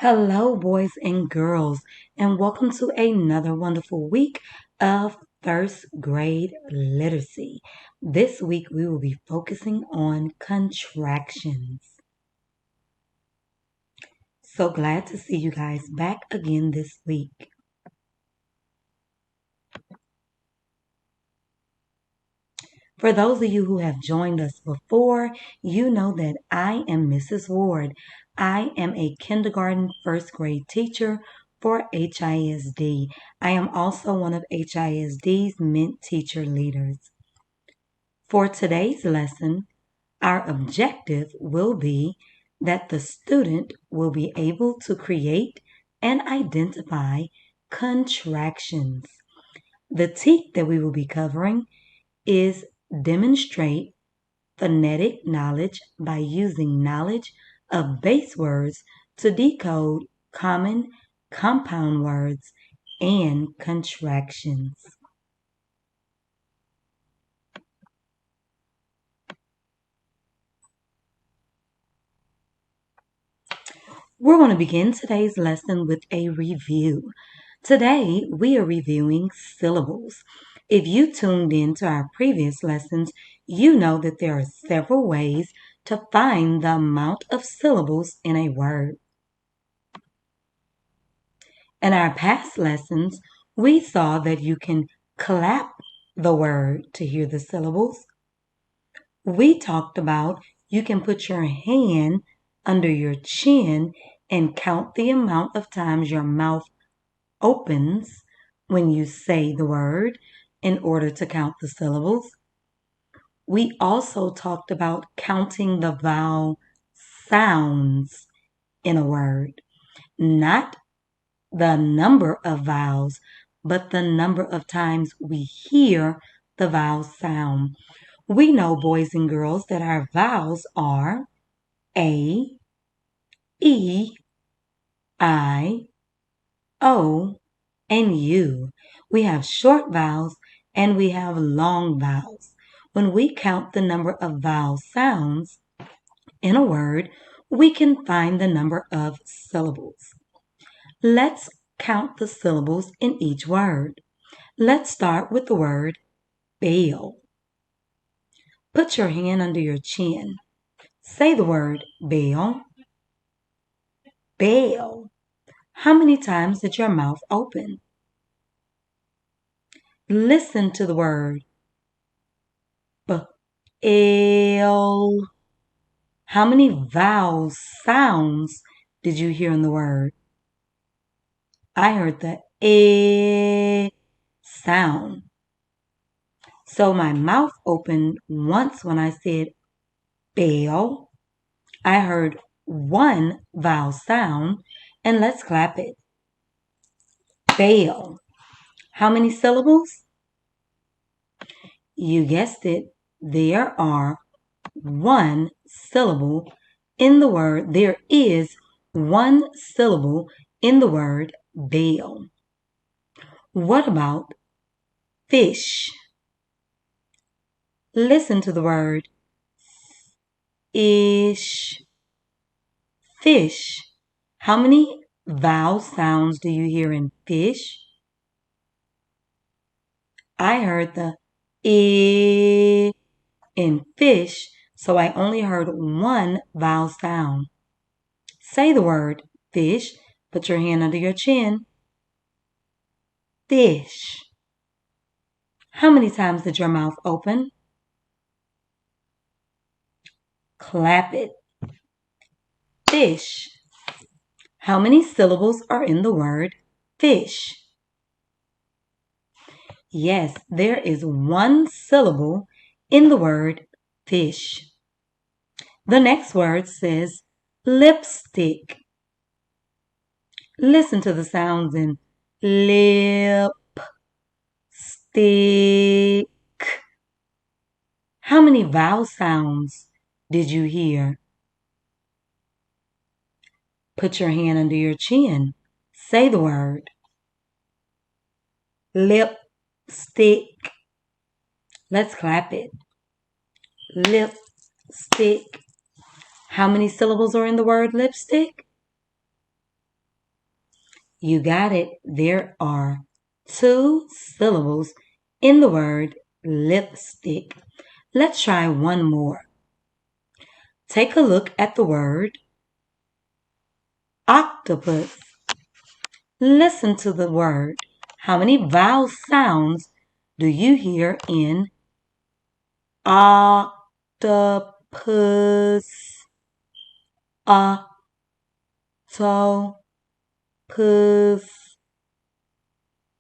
Hello, boys and girls, and welcome to another wonderful week of first grade literacy. This week we will be focusing on contractions. So glad to see you guys back again this week. For those of you who have joined us before, you know that I am Mrs. Ward. I am a kindergarten first grade teacher for HISD. I am also one of HISD's Mint Teacher Leaders. For today's lesson, our objective will be that the student will be able to create and identify contractions. The teak that we will be covering is demonstrate phonetic knowledge by using knowledge of base words to decode common compound words and contractions. We're going to begin today's lesson with a review. Today, we are reviewing syllables. If you tuned in to our previous lessons, you know that there are several ways to find the amount of syllables in a word. In our past lessons, we saw that you can clap the word to hear the syllables. We talked about you can put your hand under your chin and count the amount of times your mouth opens when you say the word in order to count the syllables. We also talked about counting the vowel sounds in a word, not the number of vowels, but the number of times we hear the vowel sound. We know, boys and girls, that our vowels are A, E, I, O, and U. We have short vowels and we have long vowels. When we count the number of vowel sounds in a word, we can find the number of syllables. Let's count the syllables in each word. Let's start with the word bail. Put your hand under your chin. Say the word bail. Bail. How many times did your mouth open? Listen to the word bail. How many vowel sounds did you hear in the word? I heard the A sound. So my mouth opened once when I said bail. I heard one vowel sound, and let's clap it. Bail. How many syllables? You guessed it. There are one syllable in the word. There is one syllable in the word bail. What about fish? Listen to the word ish. Fish. How many vowel sounds do you hear in fish? I heard the I in fish, so I only heard one vowel sound. Say the word fish. Put your hand under your chin. Fish. How many times did your mouth open? Clap it. Fish. How many syllables are in the word fish? Yes, there is one syllable in the word fish. The next word says lipstick. Listen to the sounds in lip, stick. How many vowel sounds did you hear? Put your hand under your chin. Say the word. Lipstick. Let's clap it. Lipstick. How many syllables are in the word lipstick? You got it. There are 2 syllables in the word lipstick. Let's try one more. Take a look at the word octopus. Listen to the word. How many vowel sounds do you hear in octopus? Octopus.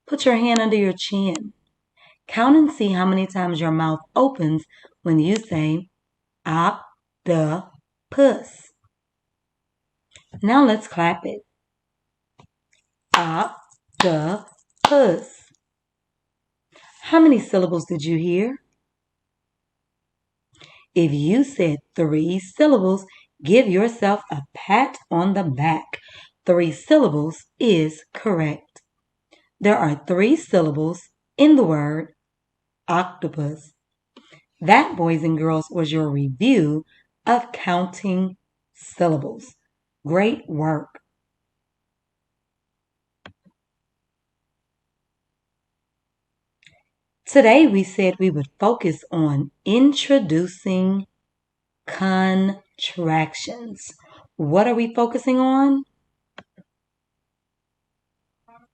Put your hand under your chin. Count and see how many times your mouth opens when you say octopus. Now let's clap it. Octopus. How many syllables did you hear? If you said 3 syllables, give yourself a pat on the back. 3 syllables is correct. There are 3 syllables in the word octopus. That, boys and girls, was your review of counting syllables. Great work. Today we said we would focus on introducing contractions. What are we focusing on?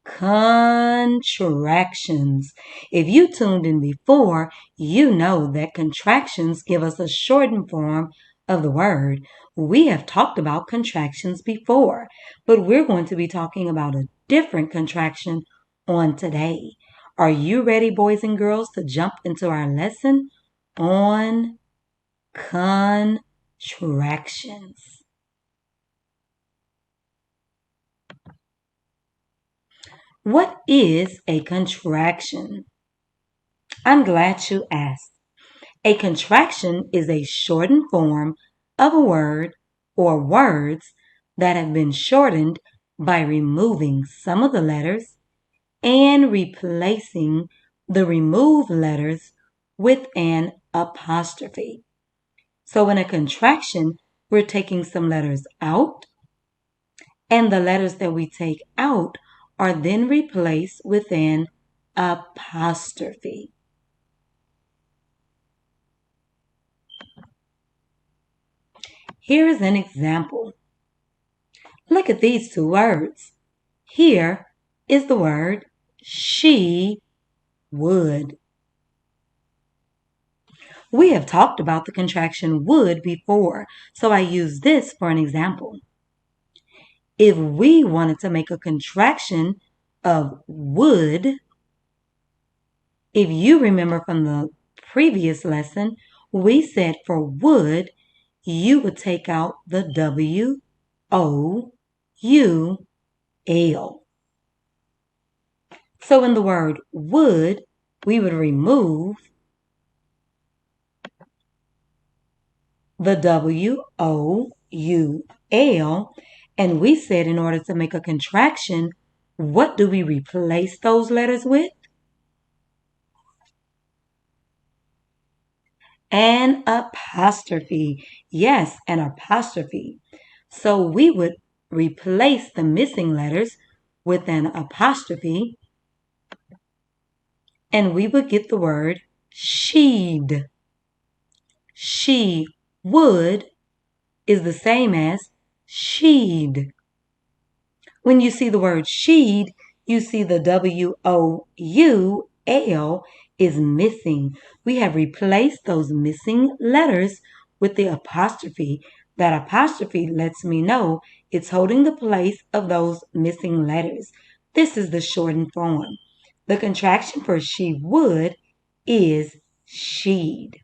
Contractions. If you tuned in before, you know that contractions give us a shortened form of the word. We have talked about contractions before, but we're going to be talking about a different contraction on today. Are you ready, boys and girls, to jump into our lesson on contractions? What is a contraction? I'm glad you asked. A contraction is a shortened form of a word or words that have been shortened by removing some of the letters and replacing the removed letters with an apostrophe. So in a contraction, we're taking some letters out, and the letters that we take out are then replaced with an apostrophe. Here is an example. Look at these 2 words. Here is the word she would. We have talked about the contraction would before, so I use this for an example. If we wanted to make a contraction of would, if you remember from the previous lesson, we said for would, you would take out the W-O-U-L. So in the word would, we would remove the W-O-U-L, and we said in order to make a contraction, what do we replace those letters with? An apostrophe. Yes, an apostrophe. So we would replace the missing letters with an apostrophe, and we would get the word she'd. She would is the same as she'd. When you see the word she'd, you see the W-O-U-L is missing. We have replaced those missing letters with the apostrophe. That apostrophe lets me know it's holding the place of those missing letters. This is the shortened form. The contraction for she would is she'd.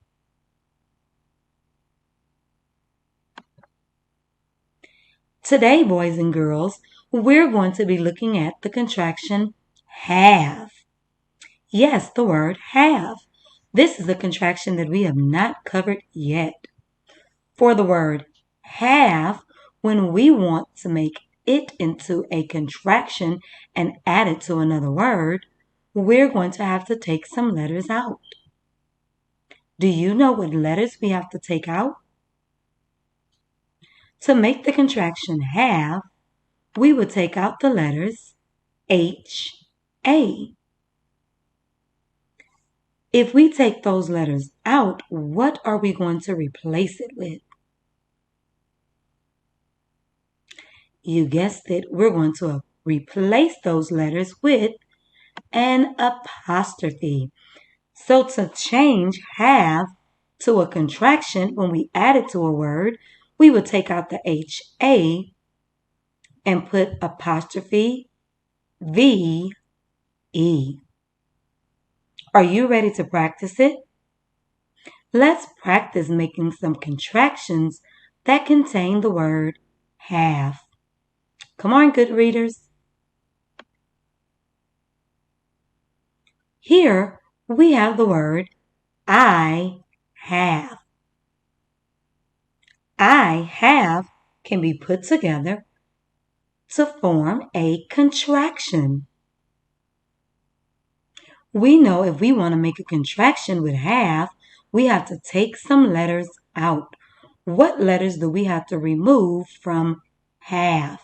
Today, boys and girls, we're going to be looking at the contraction have. Yes, the word have. This is a contraction that we have not covered yet. For the word have, when we want to make it into a contraction and add it to another word, we're going to have to take some letters out. Do you know what letters we have to take out? To make the contraction have, we would take out the letters H-A. If we take those letters out, what are we going to replace it with? You guessed it, we're going to replace those letters with an apostrophe. So to change have to a contraction, when we add it to a word, we would take out the HA and put apostrophe VE. Are you ready to practice it? Let's practice making some contractions that contain the word have. Come on, good readers. Here we have the word I have. I have can be put together to form a contraction. We know if we want to make a contraction with have, we have to take some letters out. What letters do we have to remove from have?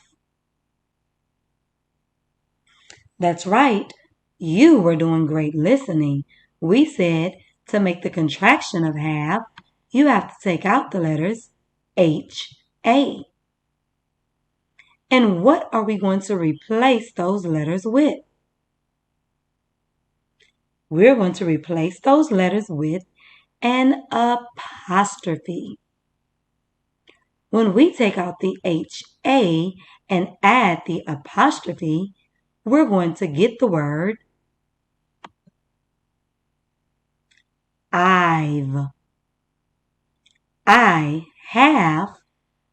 That's right. You were doing great listening. We said to make the contraction of have, you have to take out the letters H-A. And what are we going to replace those letters with? We're going to replace those letters with an apostrophe. When we take out the HA and add the apostrophe, we're going to get the word I've. I have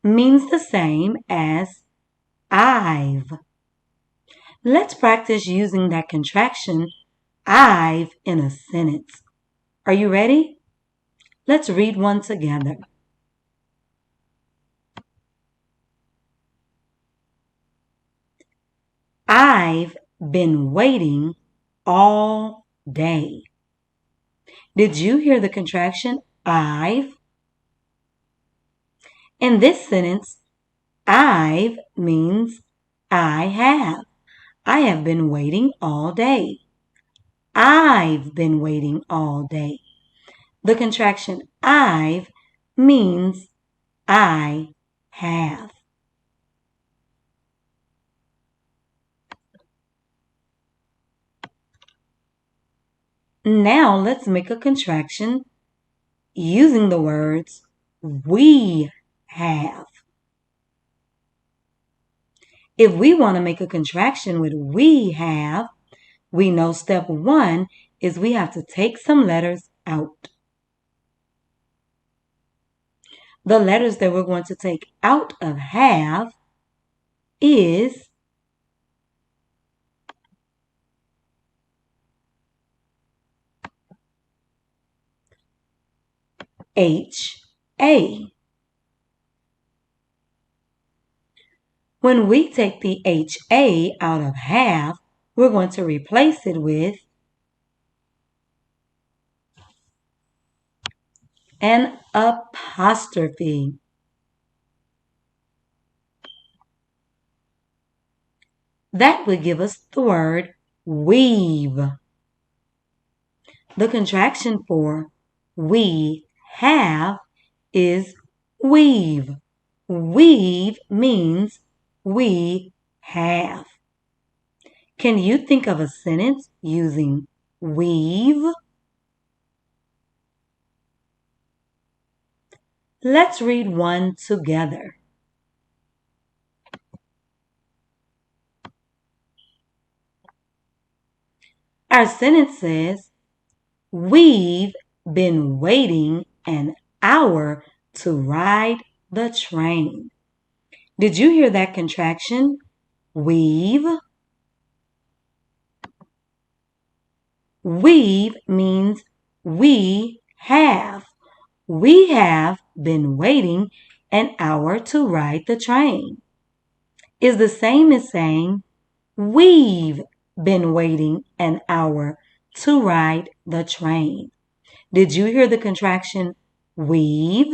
means the same as I've. Let's practice using that contraction I've in a sentence. Are you ready? Let's read one together. I've been waiting all day. Did you hear the contraction I've? In this sentence, I've means I have. I have been waiting all day. I've been waiting all day. The contraction I've means I have. Now let's make a contraction using the words we have. If we want to make a contraction with we have, we know step one is we have to take some letters out. The letters that we're going to take out of have is H-A. When we take the HA out of have, we're going to replace it with an apostrophe. That would give us the word weave. The contraction for we have is weave. Weave means we have. Can you think of a sentence using weave? Let's read one together. Our sentence says, we've been waiting an hour to ride the train. Did you hear that contraction? We've. We've means we have. We have been waiting an hour to ride the train. Is the same as saying we've been waiting an hour to ride the train. Did you hear the contraction we've?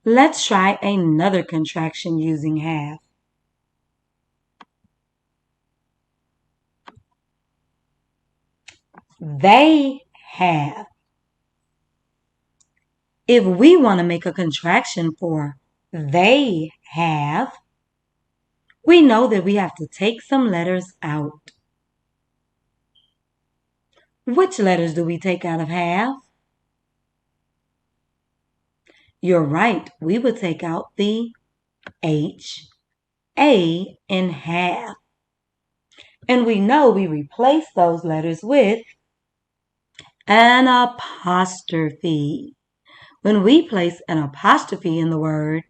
Let's try another contraction using have. They have. If we want to make a contraction for they have, we know that we have to take some letters out. Which letters do we take out of have? You're right. We would take out the H, A, and have. And we know we replace those letters with an apostrophe. When we place an apostrophe in the word,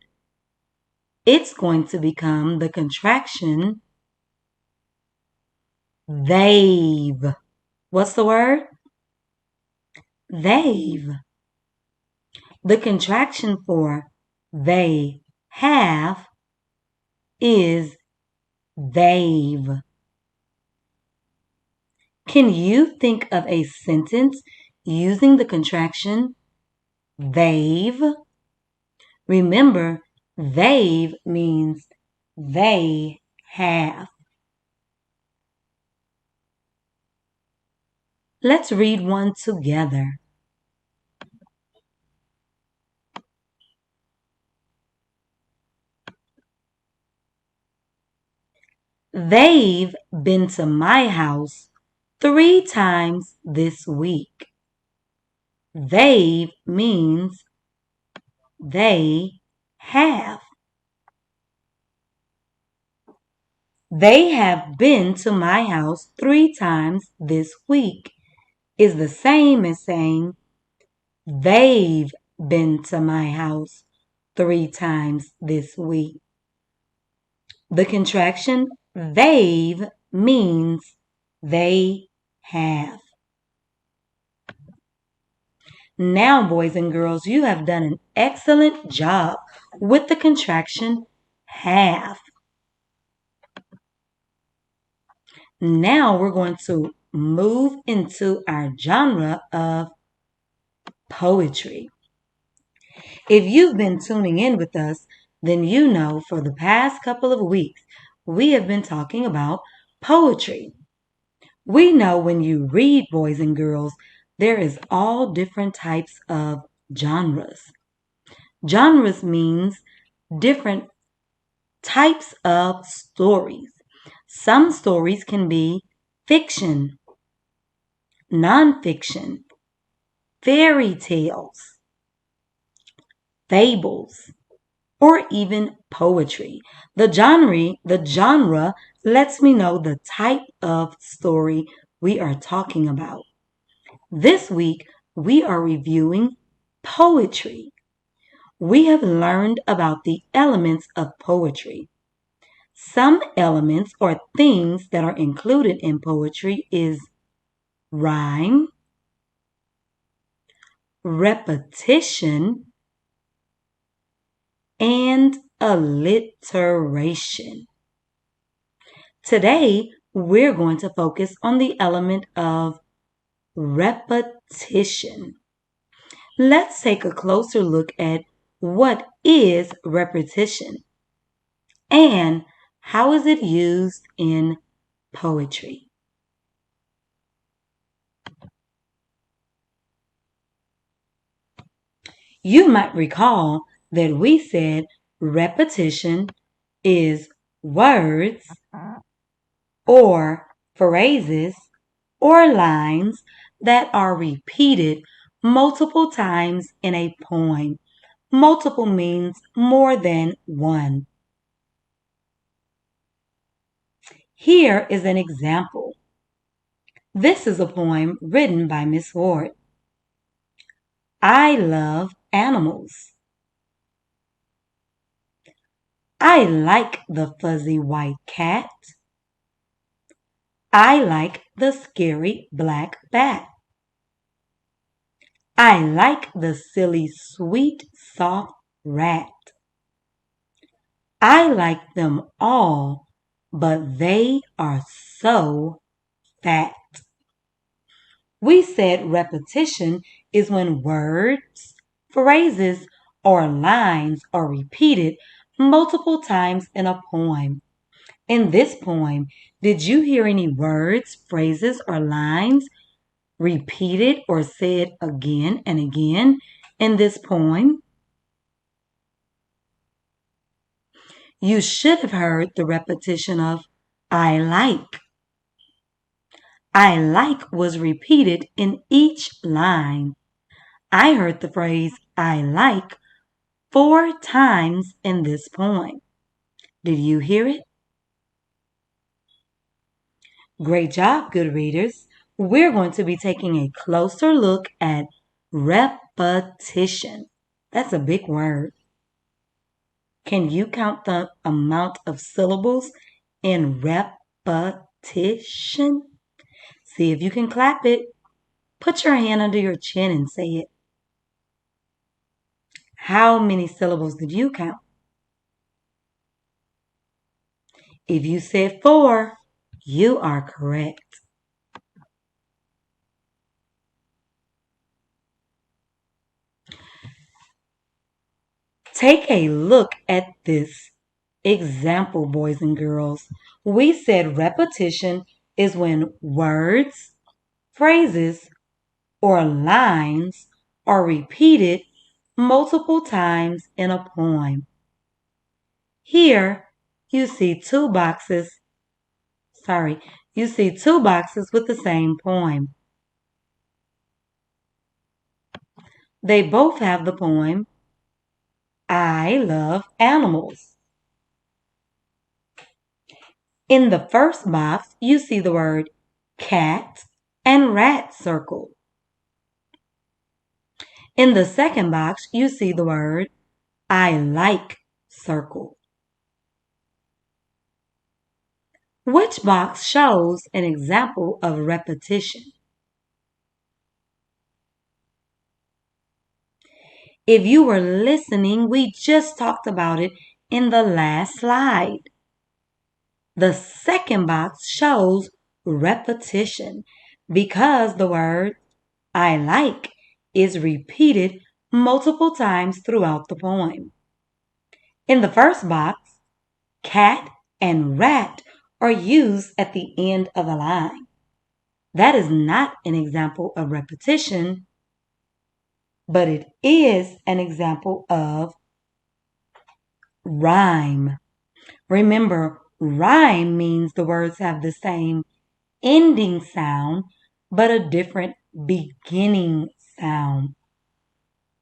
it's going to become the contraction they've. What's the word? They've. The contraction for they have is they've. Can you think of a sentence using the contraction they've? Remember, they've means they have. Let's read one together. They've been to my house 3 times this week. They've means they have. They have been to my house 3 times this week is the same as saying they've been to my house 3 times this week. The contraction they've means they have. Now, boys and girls, you have done an excellent job with the contraction have. Now we're going to move into our genre of poetry. If you've been tuning in with us, then you know for the past couple of weeks, we have been talking about poetry. We know when you read, boys and girls, there is all different types of genres. Genres means different types of stories. Some stories can be fiction, nonfiction, fairy tales, fables, or even poetry. The genre lets me know the type of story we are talking about. This week, we are reviewing poetry. We have learned about the elements of poetry. Some elements or things that are included in poetry is rhyme, repetition, and alliteration. Today, we're going to focus on the element of repetition. Let's take a closer look at what is repetition and how is it used in poetry. You might recall that we said repetition is words or phrases or lines that are repeated multiple times in a poem. Multiple means more than one. Here is an example. This is a poem written by Miss Ward. I love animals. I like the fuzzy white cat. I like the scary black bat. I like the silly sweet soft rat. I like them all, but they are so fat. We said repetition is when words, phrases, or lines are repeated multiple times in a poem. In this poem, did you hear any words, phrases, or lines repeated or said again and again in this poem? You should have heard the repetition of I like. I like was repeated in each line. I heard the phrase I like 4 times in this poem. Did you hear it? Great job, good readers. We're going to be taking a closer look at repetition. That's a big word. Can you count the amount of syllables in repetition? See if you can clap it. Put your hand under your chin and say it. How many syllables did you count? If you said 4, you are correct. Take a look at this example, boys and girls. We said repetition is when words, phrases, or lines are repeated multiple times in a poem. Here, you see two boxes with the same poem. They both have the poem, I love animals. In the first box, you see the word cat and rat circled. In the second box, you see the word I like circled. Which box shows an example of repetition? If you were listening, we just talked about it in the last slide. The second box shows repetition because the word I like is repeated multiple times throughout the poem. In the first box, cat and rat are used at the end of the line. That is not an example of repetition, but it is an example of rhyme. Remember, rhyme means the words have the same ending sound, but a different beginning sound.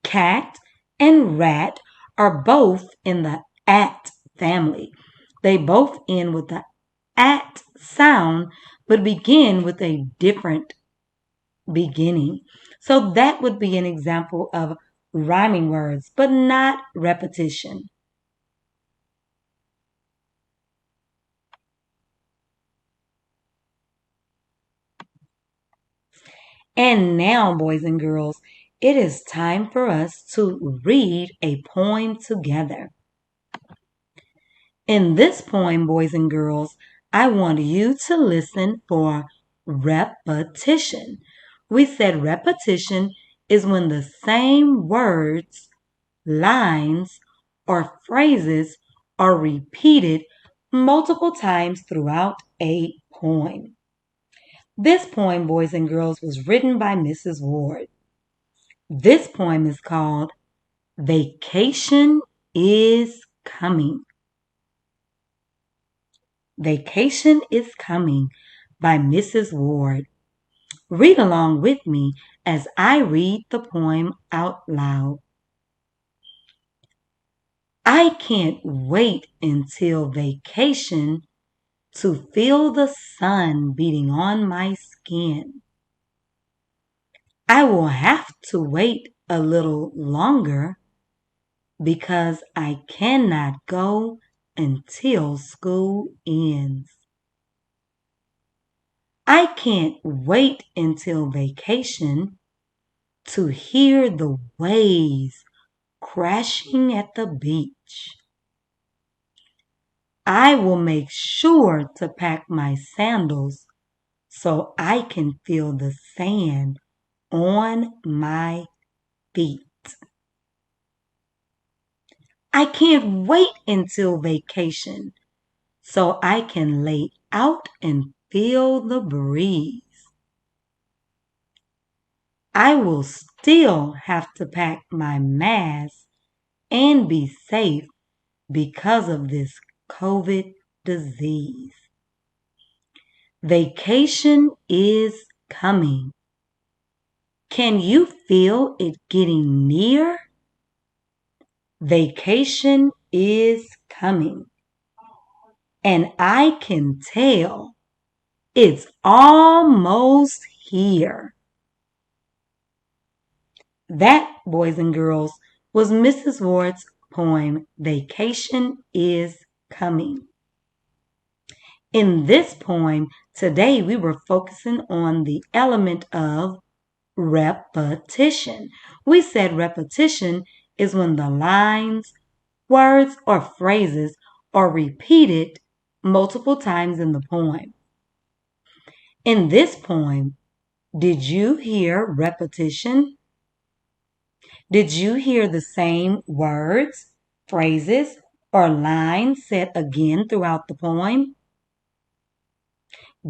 Cat and rat are both in the at family. They both end with the at sound, but begin with a different beginning. So that would be an example of rhyming words, but not repetition. And now, boys and girls, it is time for us to read a poem together. In this poem, boys and girls, I want you to listen for repetition. We said repetition is when the same words, lines, or phrases are repeated multiple times throughout a poem. This poem, boys and girls, was written by Mrs. Ward. This poem is called Vacation is Coming. Vacation is Coming by Mrs. Ward. Read along with me as I read the poem out loud. I can't wait until vacation to feel the sun beating on my skin. I will have to wait a little longer because I cannot go until school ends. I can't wait until vacation to hear the waves crashing at the beach. I will make sure to pack my sandals so I can feel the sand on my feet. I can't wait until vacation so I can lay out and feel the breeze. I will still have to pack my mask and be safe because of this COVID disease. Vacation is coming. Can you feel it getting near? Vacation is coming. And I can tell it's almost here. That, boys and girls, was Mrs. Ward's poem, Vacation is Coming. In this poem, today we were focusing on the element of repetition. We said repetition is when the lines, words, or phrases are repeated multiple times in the poem. In this poem, did you hear repetition? Did you hear the same words, phrases, or lines said again throughout the poem?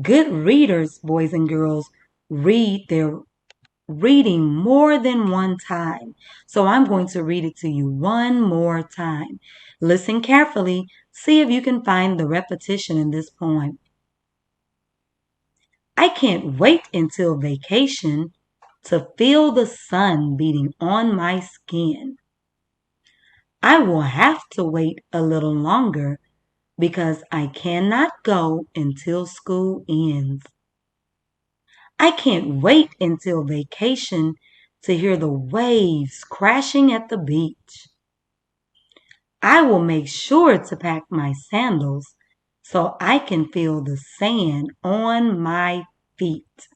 Good readers, boys and girls, read their reading more than one time. So I'm going to read it to you one more time. Listen carefully. See if you can find the repetition in this poem. I can't wait until vacation to feel the sun beating on my skin. I will have to wait a little longer because I cannot go until school ends. I can't wait until vacation to hear the waves crashing at the beach. I will make sure to pack my sandals so I can feel the sand on my feet.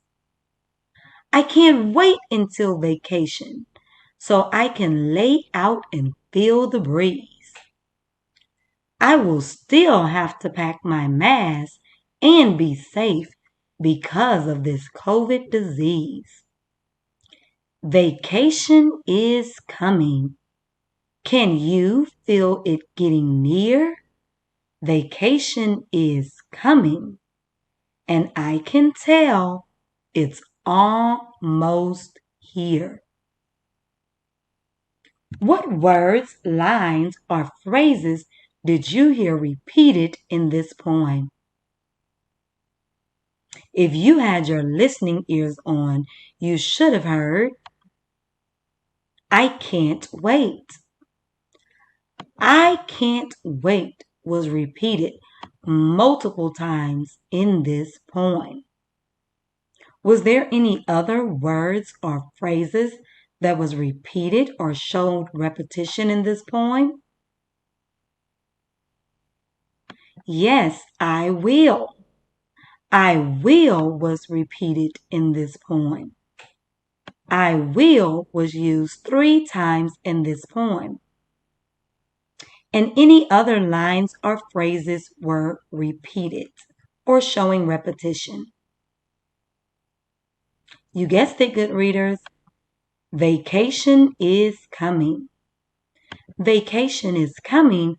I can't wait until vacation so I can lay out and feel the breeze. I will still have to pack my mask and be safe because of this COVID disease. Vacation is coming. Can you feel it getting near? Vacation is coming, and I can tell it's almost here. What words, lines, or phrases did you hear repeated in this poem? If you had your listening ears on, you should have heard, I can't wait. I can't wait was repeated multiple times in this poem. Was there any other words or phrases that was repeated or showed repetition in this poem? Yes, I will. I will was repeated in this poem. I will was used 3 times in this poem. And any other lines or phrases were repeated or showing repetition. You guessed it, good readers. Vacation is coming. Vacation is coming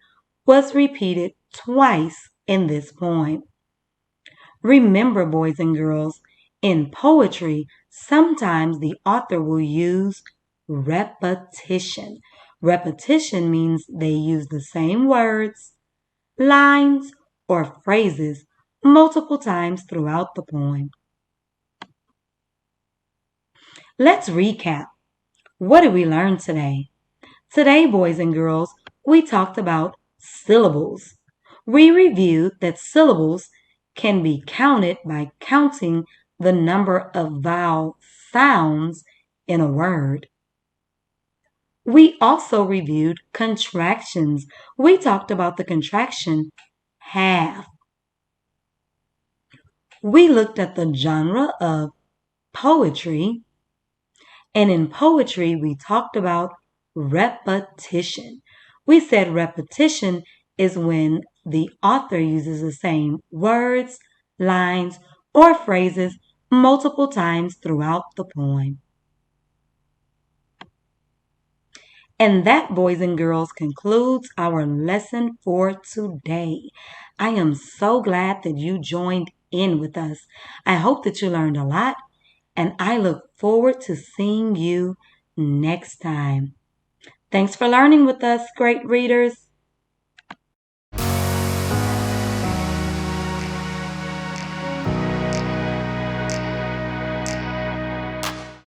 was repeated twice in this poem. Remember, boys and girls, in poetry, sometimes the author will use repetition. Repetition means they use the same words, lines, or phrases multiple times throughout the poem. Let's recap. What did we learn today? Today, boys and girls, we talked about syllables. We reviewed that syllables can be counted by counting the number of vowel sounds in a word. We also reviewed contractions. We talked about the contraction have. We looked at the genre of poetry, and in poetry we talked about repetition. We said repetition is when the author uses the same words, lines, or phrases multiple times throughout the poem. And that, boys and girls, concludes our lesson for today. I am so glad that you joined in with us. I hope that you learned a lot, and I look forward to seeing you next time. Thanks for learning with us, great readers.